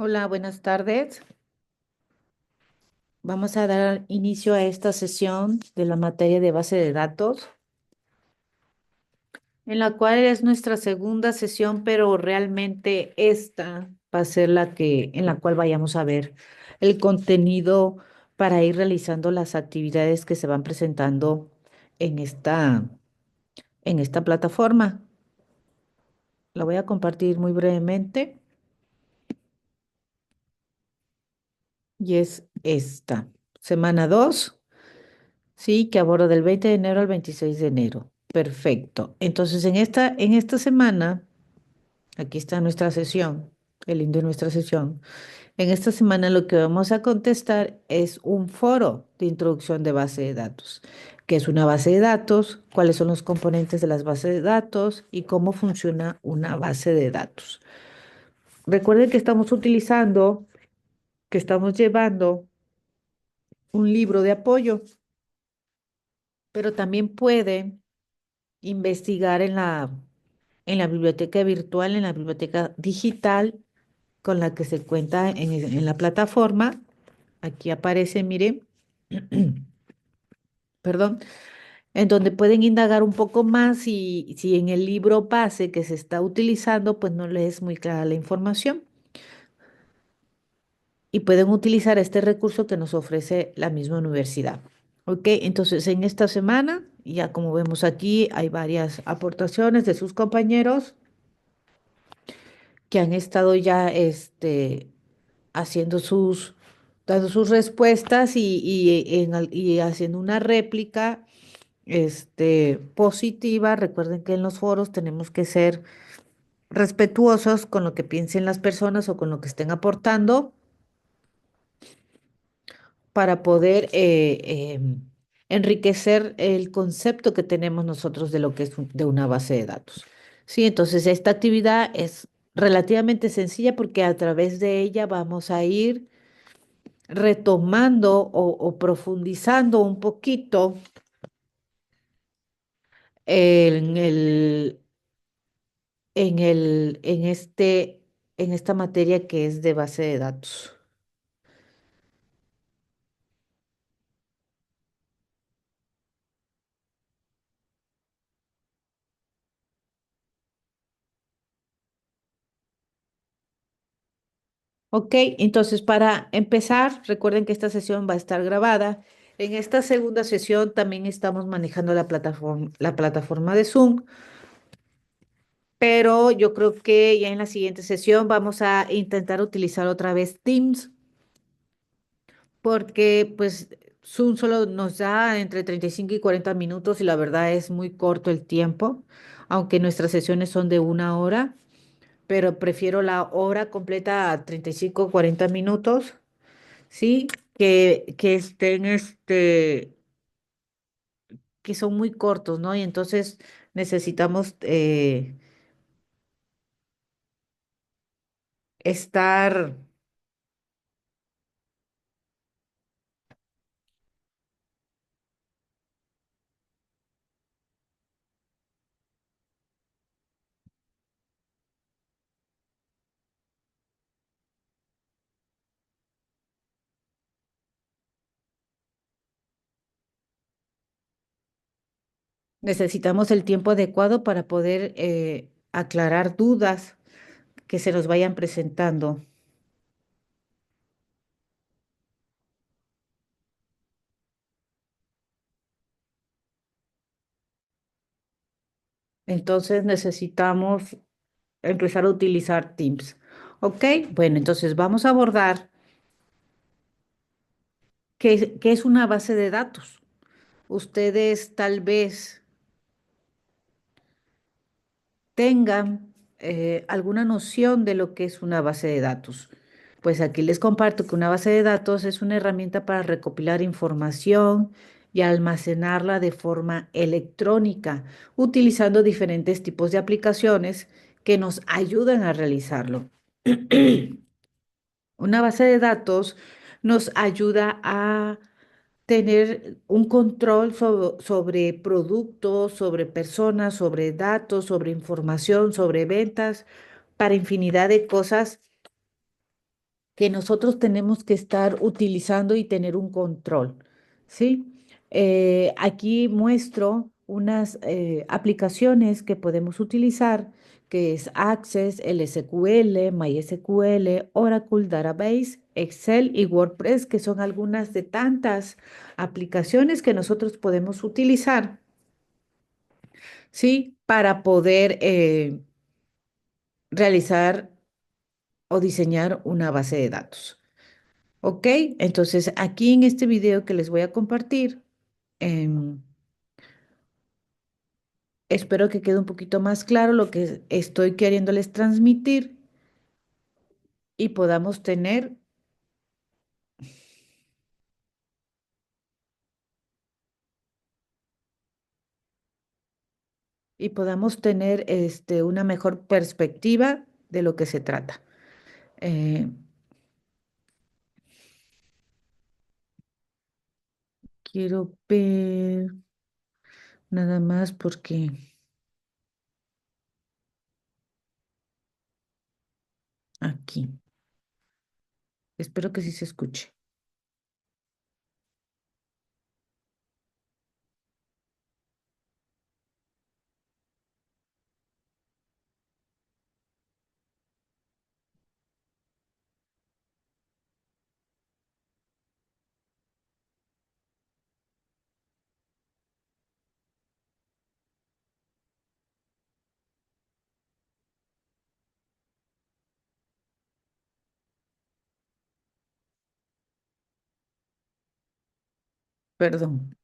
Hola, buenas tardes. Vamos a dar inicio a esta sesión de la materia de base de datos, en la cual es nuestra segunda sesión, pero realmente esta va a ser en la cual vayamos a ver el contenido para ir realizando las actividades que se van presentando en esta plataforma. La voy a compartir muy brevemente y es esta. Semana 2. Sí, que aborda del 20 de enero al 26 de enero. Perfecto. Entonces, en esta semana, aquí está nuestra sesión, el link de nuestra sesión. En esta semana lo que vamos a contestar es un foro de introducción de base de datos. ¿Qué es una base de datos? ¿Cuáles son los componentes de las bases de datos? ¿Y cómo funciona una base de datos? Recuerden que estamos llevando un libro de apoyo, pero también pueden investigar en la biblioteca virtual, en la biblioteca digital con la que se cuenta en la plataforma. Aquí aparece, miren, perdón, en donde pueden indagar un poco más y si en el libro base que se está utilizando, pues no les es muy clara la información. Y pueden utilizar este recurso que nos ofrece la misma universidad. Ok, entonces en esta semana, ya como vemos aquí, hay varias aportaciones de sus compañeros que han estado ya haciendo dando sus respuestas y haciendo una réplica positiva. Recuerden que en los foros tenemos que ser respetuosos con lo que piensen las personas o con lo que estén aportando para poder enriquecer el concepto que tenemos nosotros de lo que es de una base de datos. Sí, entonces esta actividad es relativamente sencilla porque a través de ella vamos a ir retomando o profundizando un poquito en el, en esta materia que es de base de datos. Ok, entonces para empezar, recuerden que esta sesión va a estar grabada. En esta segunda sesión también estamos manejando la plataforma de Zoom, pero yo creo que ya en la siguiente sesión vamos a intentar utilizar otra vez Teams, porque pues Zoom solo nos da entre 35 y 40 minutos y la verdad es muy corto el tiempo, aunque nuestras sesiones son de 1 hora, pero prefiero la hora completa a 35 o 40 minutos. Sí, que estén, que son muy cortos, ¿no? Y entonces necesitamos estar, necesitamos el tiempo adecuado para poder aclarar dudas que se nos vayan presentando. Entonces necesitamos empezar a utilizar Teams. ¿Ok? Bueno, entonces vamos a abordar qué es una base de datos. Ustedes tal vez tengan alguna noción de lo que es una base de datos. Pues aquí les comparto que una base de datos es una herramienta para recopilar información y almacenarla de forma electrónica, utilizando diferentes tipos de aplicaciones que nos ayudan a realizarlo. Una base de datos nos ayuda a tener un control sobre productos, sobre personas, sobre datos, sobre información, sobre ventas, para infinidad de cosas que nosotros tenemos que estar utilizando y tener un control, ¿sí? Aquí muestro unas aplicaciones que podemos utilizar, que es Access, LSQL, MySQL, Oracle Database, Excel y WordPress, que son algunas de tantas aplicaciones que nosotros podemos utilizar, ¿sí? Para poder realizar o diseñar una base de datos. ¿Ok? Entonces, aquí en este video que les voy a compartir, em, espero que quede un poquito más claro lo que estoy queriéndoles transmitir y podamos tener, una mejor perspectiva de lo que se trata. Eh, quiero ver nada más porque aquí, espero que sí se escuche. Perdón.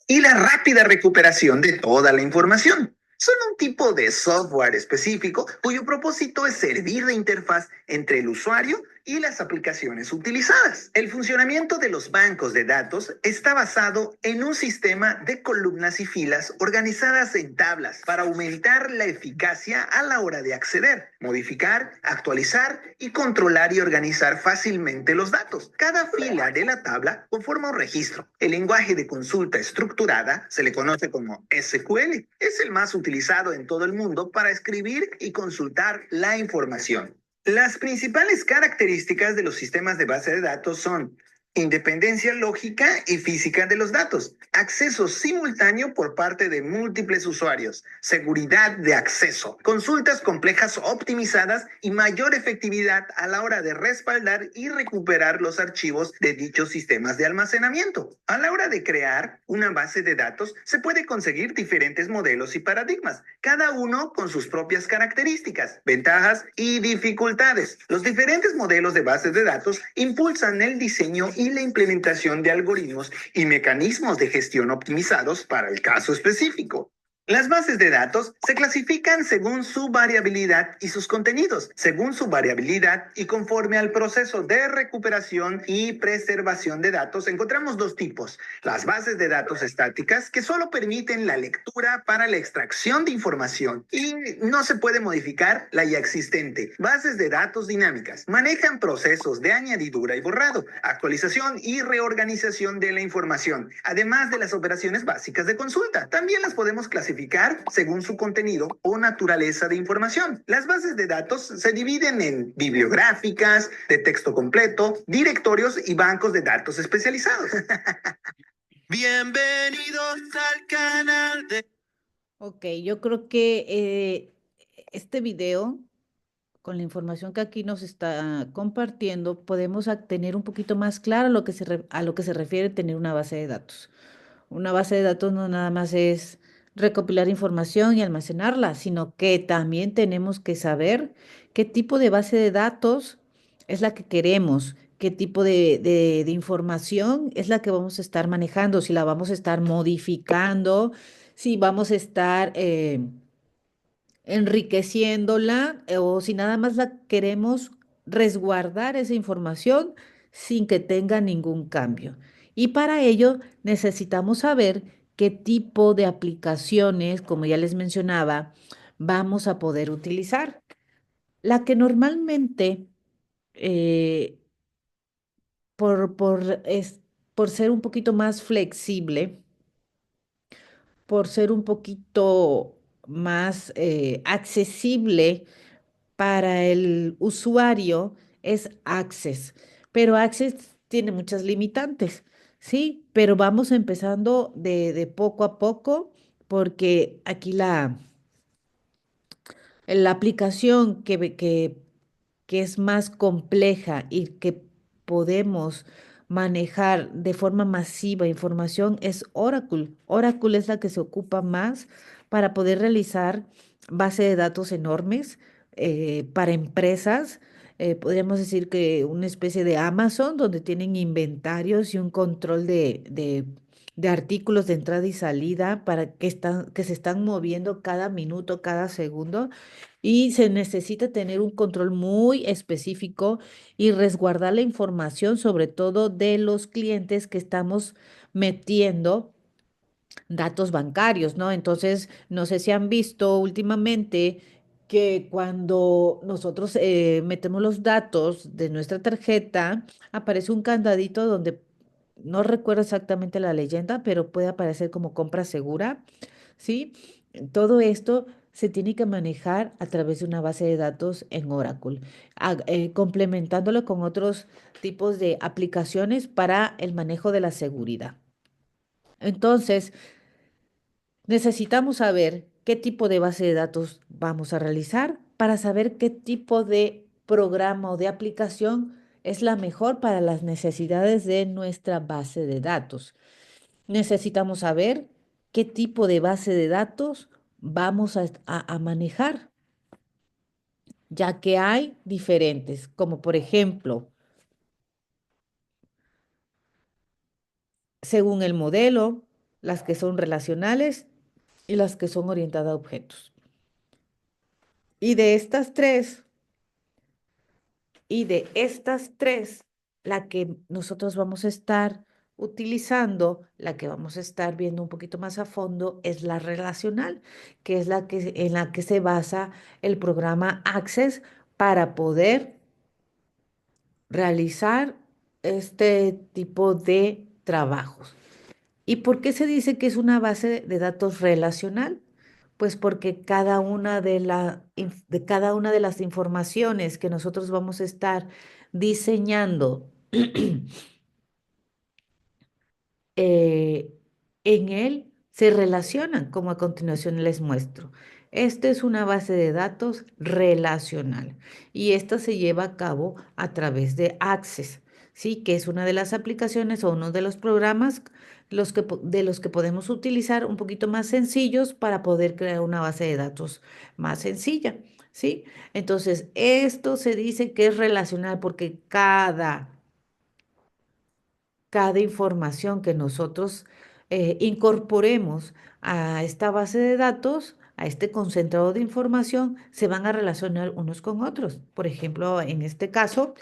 Y la rápida recuperación de toda la información. Son un tipo de software específico cuyo propósito es servir de interfaz entre el usuario y las aplicaciones utilizadas. El funcionamiento de los bancos de datos está basado en un sistema de columnas y filas organizadas en tablas para aumentar la eficacia a la hora de acceder, modificar, actualizar y controlar y organizar fácilmente los datos. Cada fila de la tabla conforma un registro. El lenguaje de consulta estructurada se le conoce como SQL. Es el más utilizado en todo el mundo para escribir y consultar la información. Las principales características de los sistemas de base de datos son independencia lógica y física de los datos, acceso simultáneo por parte de múltiples usuarios, seguridad de acceso, consultas complejas optimizadas y mayor efectividad a la hora de respaldar y recuperar los archivos de dichos sistemas de almacenamiento. A la hora de crear una base de datos, se puede conseguir diferentes modelos y paradigmas, cada uno con sus propias características, ventajas y dificultades. Los diferentes modelos de bases de datos impulsan el diseño y la implementación de algoritmos y mecanismos de gestión optimizados para el caso específico. Las bases de datos se clasifican según su variabilidad y sus contenidos, según su variabilidad y conforme al proceso de recuperación y preservación de datos. Encontramos dos tipos: las bases de datos estáticas, que solo permiten la lectura para la extracción de información y no se puede modificar la ya existente. Bases de datos dinámicas manejan procesos de añadidura y borrado, actualización y reorganización de la información, además de las operaciones básicas de consulta. También las podemos clasificar según su contenido o naturaleza de información. Las bases de datos se dividen en bibliográficas, de texto completo, directorios y bancos de datos especializados. Bienvenidos al canal de... Ok, yo creo que este video con la información que aquí nos está compartiendo, podemos tener un poquito más claro lo que a lo que se refiere tener una base de datos. Una base de datos no nada más es recopilar información y almacenarla, sino que también tenemos que saber qué tipo de base de datos es la que queremos, qué tipo de información es la que vamos a estar manejando, si la vamos a estar modificando, si vamos a estar enriqueciéndola o si nada más la queremos resguardar esa información sin que tenga ningún cambio. Y para ello necesitamos saber qué tipo de aplicaciones, como ya les mencionaba, vamos a poder utilizar. La que normalmente, eh, por ser un poquito más flexible, por ser un poquito más accesible, para el usuario es Access, pero Access tiene muchas limitantes, ¿sí? Pero vamos empezando de poco a poco porque aquí la aplicación que es más compleja y que podemos manejar de forma masiva información es Oracle. Oracle es la que se ocupa más para poder realizar base de datos enormes para empresas. Podríamos decir que una especie de Amazon donde tienen inventarios y un control de artículos de entrada y salida para que se están moviendo cada minuto, cada segundo y se necesita tener un control muy específico y resguardar la información, sobre todo de los clientes que estamos metiendo datos bancarios, ¿no? Entonces, no sé si han visto últimamente que cuando nosotros metemos los datos de nuestra tarjeta, aparece un candadito donde no recuerdo exactamente la leyenda, pero puede aparecer como compra segura. ¿Sí? Todo esto se tiene que manejar a través de una base de datos en Oracle, complementándolo con otros tipos de aplicaciones para el manejo de la seguridad. Entonces, necesitamos saber qué tipo de base de datos vamos a realizar para saber qué tipo de programa o de aplicación es la mejor para las necesidades de nuestra base de datos. Necesitamos saber qué tipo de base de datos vamos a manejar, ya que hay diferentes, como por ejemplo, según el modelo, las que son relacionales y las que son orientadas a objetos. Y de estas tres, Y de estas tres, la que nosotros vamos a estar utilizando, la que vamos a estar viendo un poquito más a fondo, es la relacional, que es en la que se basa el programa Access para poder realizar este tipo de trabajos. ¿Y por qué se dice que es una base de datos relacional? Pues porque de cada una de las informaciones que nosotros vamos a estar diseñando eh, en él se relacionan, como a continuación les muestro. Esta es una base de datos relacional y esta se lleva a cabo a través de Access, ¿sí? Que es una de las aplicaciones o uno de los programas de los que podemos utilizar un poquito más sencillos para poder crear una base de datos más sencilla, ¿sí? Entonces, esto se dice que es relacional porque cada información que nosotros incorporemos a esta base de datos, a este concentrado de información, se van a relacionar unos con otros. Por ejemplo, en este caso,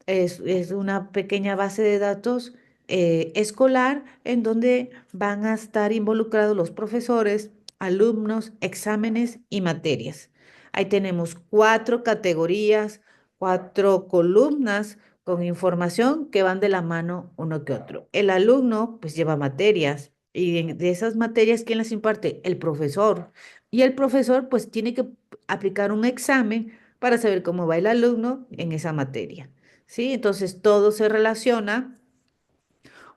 es una pequeña base de datos escolar en donde van a estar involucrados los profesores, alumnos, exámenes y materias. Ahí tenemos cuatro categorías, cuatro columnas con información que van de la mano uno que otro. El alumno pues lleva materias y de esas materias, ¿quién las imparte? El profesor. Y el profesor pues tiene que aplicar un examen para saber cómo va el alumno en esa materia. ¿Sí? Entonces todo se relaciona,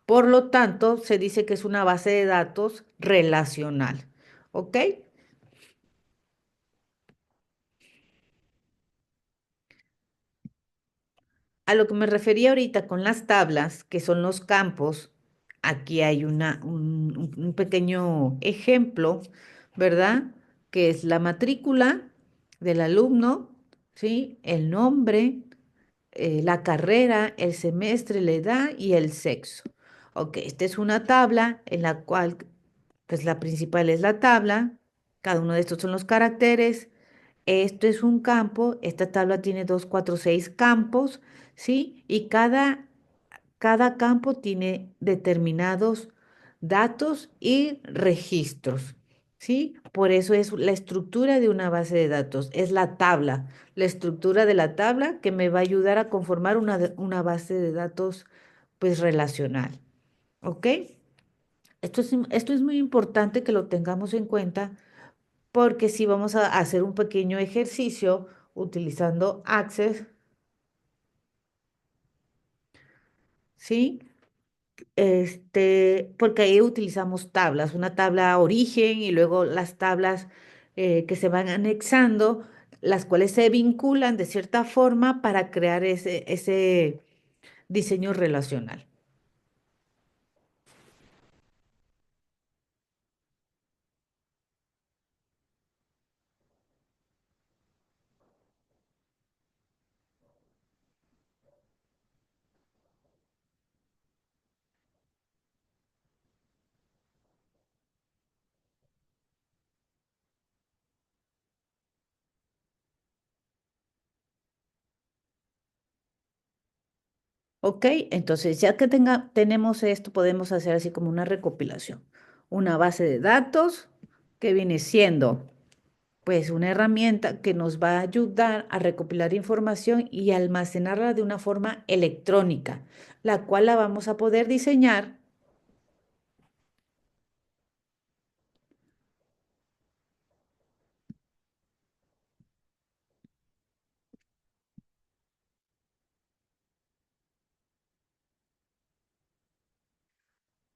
por lo tanto, se dice que es una base de datos relacional. ¿Ok? a lo que me refería ahorita con las tablas, que son los campos, aquí hay un pequeño ejemplo, ¿verdad? Que es la matrícula del alumno, ¿sí? El nombre, la carrera, el semestre, la edad y el sexo. Ok, esta es una tabla en la cual, pues la principal es la tabla, cada uno de estos son los caracteres. Esto es un campo, esta tabla tiene 2, 4, 6 campos, ¿sí? Y cada campo tiene determinados datos y registros, ¿sí? Por eso es la estructura de una base de datos, es la tabla, la estructura de la tabla que me va a ayudar a conformar una base de datos, pues relacional, ¿ok? Esto es muy importante que lo tengamos en cuenta porque si vamos a hacer un pequeño ejercicio utilizando Access, ¿sí? Porque ahí utilizamos tablas, una tabla origen y luego las tablas que se van anexando, las cuales se vinculan de cierta forma para crear ese diseño relacional. ¿Ok? Entonces, ya que tenemos esto, podemos hacer así como una recopilación. Una base de datos que viene siendo pues una herramienta que nos va a ayudar a recopilar información y almacenarla de una forma electrónica, la cual la vamos a poder diseñar,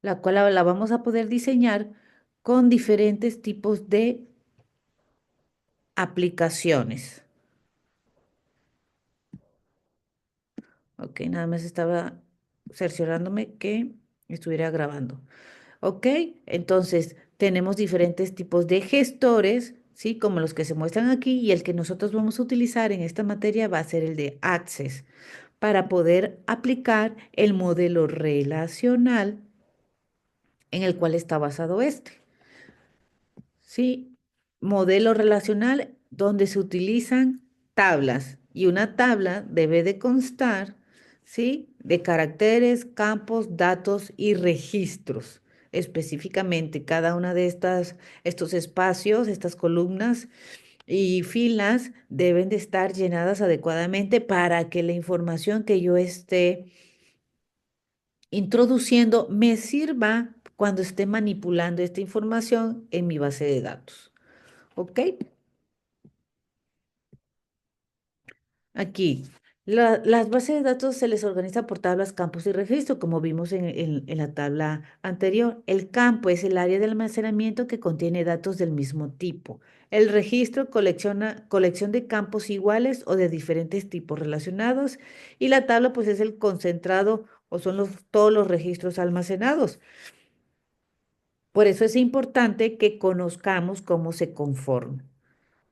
la cual la vamos a poder diseñar con diferentes tipos de aplicaciones. Ok, nada más estaba cerciorándome que estuviera grabando. Ok, entonces tenemos diferentes tipos de gestores, ¿sí? Como los que se muestran aquí y el que nosotros vamos a utilizar en esta materia va a ser el de Access para poder aplicar el modelo relacional en el cual está basado este. ¿Sí? Modelo relacional donde se utilizan tablas y una tabla debe de constar, ¿sí? De caracteres, campos, datos y registros. Específicamente, cada una de estos espacios, estas columnas y filas deben de estar llenadas adecuadamente para que la información que yo esté introduciendo me sirva cuando esté manipulando esta información en mi base de datos. ¿Ok? Aquí, las bases de datos se les organiza por tablas, campos y registro, como vimos en la tabla anterior. El campo es el área de almacenamiento que contiene datos del mismo tipo. El registro colecciona colección de campos iguales o de diferentes tipos relacionados. Y la tabla, pues, es el concentrado o son todos los registros almacenados. Por eso es importante que conozcamos cómo se conforman.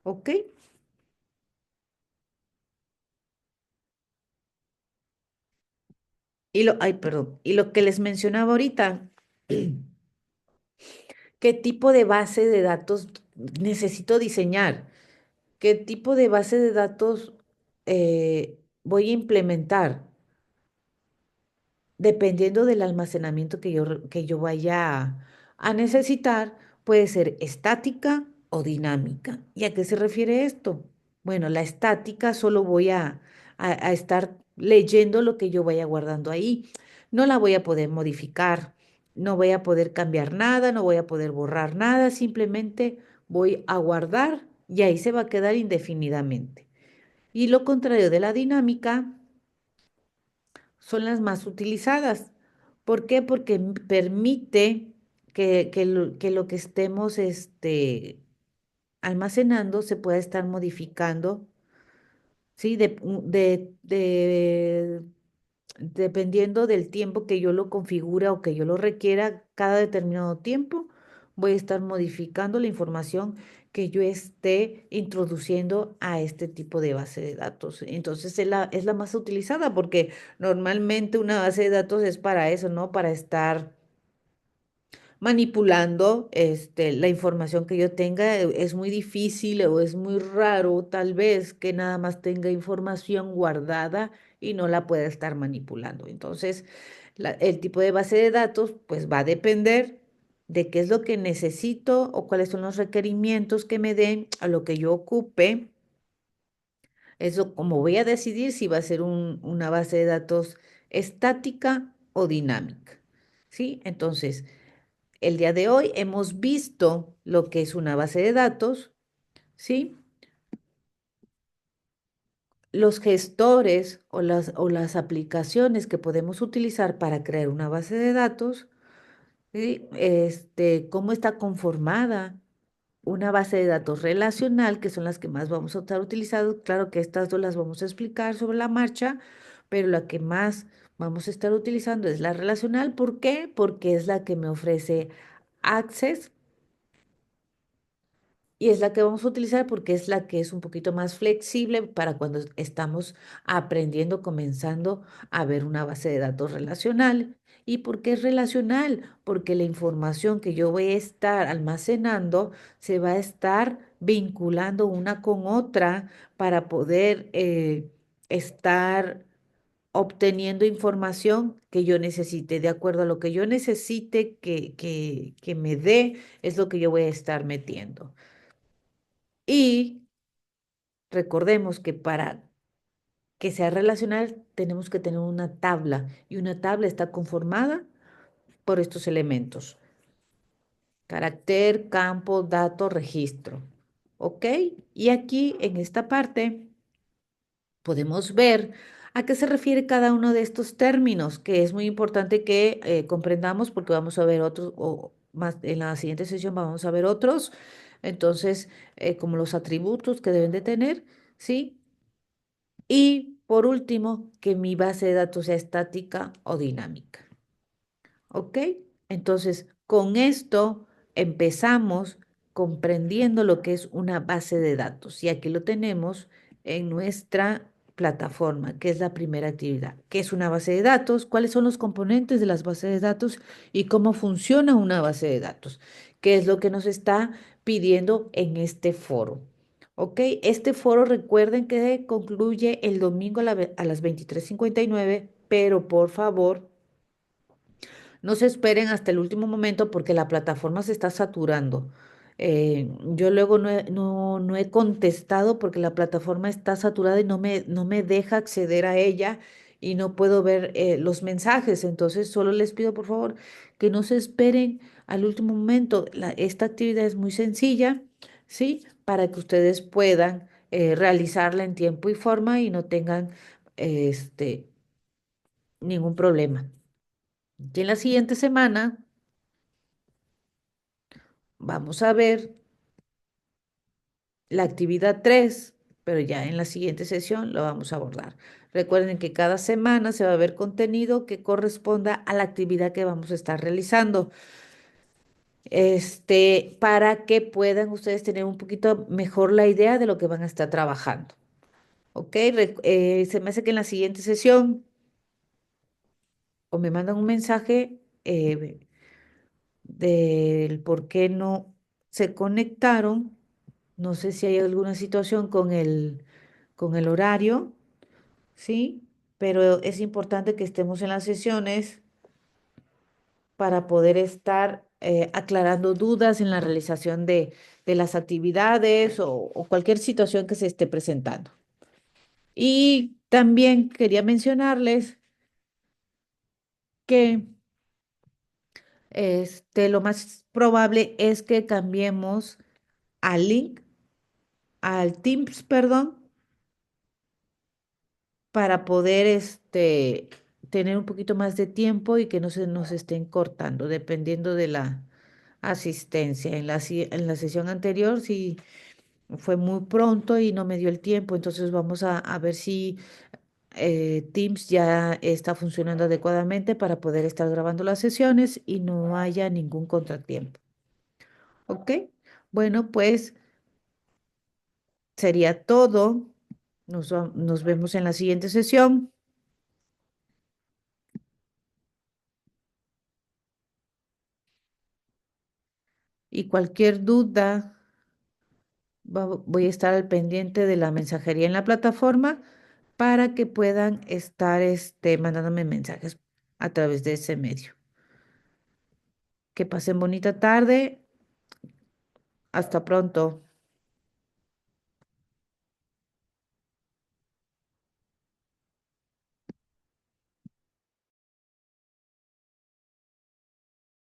¿Ok? Ay, perdón. Y lo que les mencionaba ahorita. ¿Qué tipo de base de datos necesito diseñar? ¿Qué tipo de base de datos voy a implementar? Dependiendo del almacenamiento que yo vaya a necesitar, puede ser estática o dinámica. ¿Y a qué se refiere esto? Bueno, la estática solo voy a estar leyendo lo que yo vaya guardando ahí. No la voy a poder modificar, no voy a poder cambiar nada, no voy a poder borrar nada, simplemente voy a guardar y ahí se va a quedar indefinidamente. Y lo contrario de la dinámica son las más utilizadas. ¿Por qué? Porque permite que lo que estemos almacenando se pueda estar modificando, ¿sí? dependiendo del tiempo que yo lo configure o que yo lo requiera, cada determinado tiempo, voy a estar modificando la información que yo esté introduciendo a este tipo de base de datos. Entonces es la más utilizada porque normalmente una base de datos es para eso, ¿no? Para estar manipulando la información que yo tenga. Es muy difícil o es muy raro tal vez que nada más tenga información guardada y no la pueda estar manipulando. Entonces, el tipo de base de datos pues va a depender de qué es lo que necesito o cuáles son los requerimientos que me den a lo que yo ocupe. Eso como voy a decidir si va a ser una base de datos estática o dinámica. ¿Sí? Entonces, el día de hoy hemos visto lo que es una base de datos, ¿sí? Los gestores o las aplicaciones que podemos utilizar para crear una base de datos, ¿sí? Cómo está conformada una base de datos relacional, que son las que más vamos a estar utilizando. Claro que estas dos las vamos a explicar sobre la marcha, pero la que más vamos a estar utilizando es la relacional. ¿Por qué? Porque es la que me ofrece access. Y es la que vamos a utilizar porque es la que es un poquito más flexible para cuando estamos aprendiendo, comenzando a ver una base de datos relacional. ¿Y por qué es relacional? Porque la información que yo voy a estar almacenando se va a estar vinculando una con otra para poder estar obteniendo información que yo necesite. De acuerdo a lo que yo necesite que me dé, es lo que yo voy a estar metiendo. Y recordemos que para que sea relacional tenemos que tener una tabla y una tabla está conformada por estos elementos: carácter, campo, dato, registro. ¿Ok? Y aquí en esta parte podemos ver a qué se refiere cada uno de estos términos, que es muy importante que comprendamos porque vamos a ver otros, o más en la siguiente sesión vamos a ver otros. Entonces, como los atributos que deben de tener, ¿sí? Y por último, que mi base de datos sea estática o dinámica. ¿Ok? Entonces, con esto empezamos comprendiendo lo que es una base de datos. Y aquí lo tenemos en nuestra plataforma, que es la primera actividad. ¿Qué es una base de datos? ¿Cuáles son los componentes de las bases de datos? ¿Y cómo funciona una base de datos? ¿Qué es lo que nos está pidiendo en este foro? ¿Ok? Este foro, recuerden que concluye el domingo a las 23:59, pero por favor no se esperen hasta el último momento porque la plataforma se está saturando. Yo luego no he contestado porque la plataforma está saturada y no me deja acceder a ella y no puedo ver los mensajes. Entonces, solo les pido por favor que no se esperen al último momento. Esta actividad es muy sencilla, ¿sí? Para que ustedes puedan realizarla en tiempo y forma y no tengan ningún problema. Y en la siguiente semana vamos a ver la actividad 3, pero ya en la siguiente sesión lo vamos a abordar. Recuerden que cada semana se va a ver contenido que corresponda a la actividad que vamos a estar realizando. Para que puedan ustedes tener un poquito mejor la idea de lo que van a estar trabajando. ¿Ok? Se me hace que en la siguiente sesión o me mandan un mensaje del por qué no se conectaron. No sé si hay alguna situación con el horario, ¿sí? Pero es importante que estemos en las sesiones para poder estar aclarando dudas en la realización de las actividades o cualquier situación que se esté presentando. Y también quería mencionarles que lo más probable es que cambiemos al link, al Teams, perdón, para poder tener un poquito más de tiempo y que no se nos estén cortando, dependiendo de la asistencia. En la sesión anterior sí fue muy pronto y no me dio el tiempo, entonces vamos a ver si Teams ya está funcionando adecuadamente para poder estar grabando las sesiones y no haya ningún contratiempo. ¿Ok? Bueno, pues sería todo. Nos vemos en la siguiente sesión. Y cualquier duda, voy a estar al pendiente de la mensajería en la plataforma para que puedan estar mandándome mensajes a través de ese medio. Que pasen bonita tarde. Hasta pronto.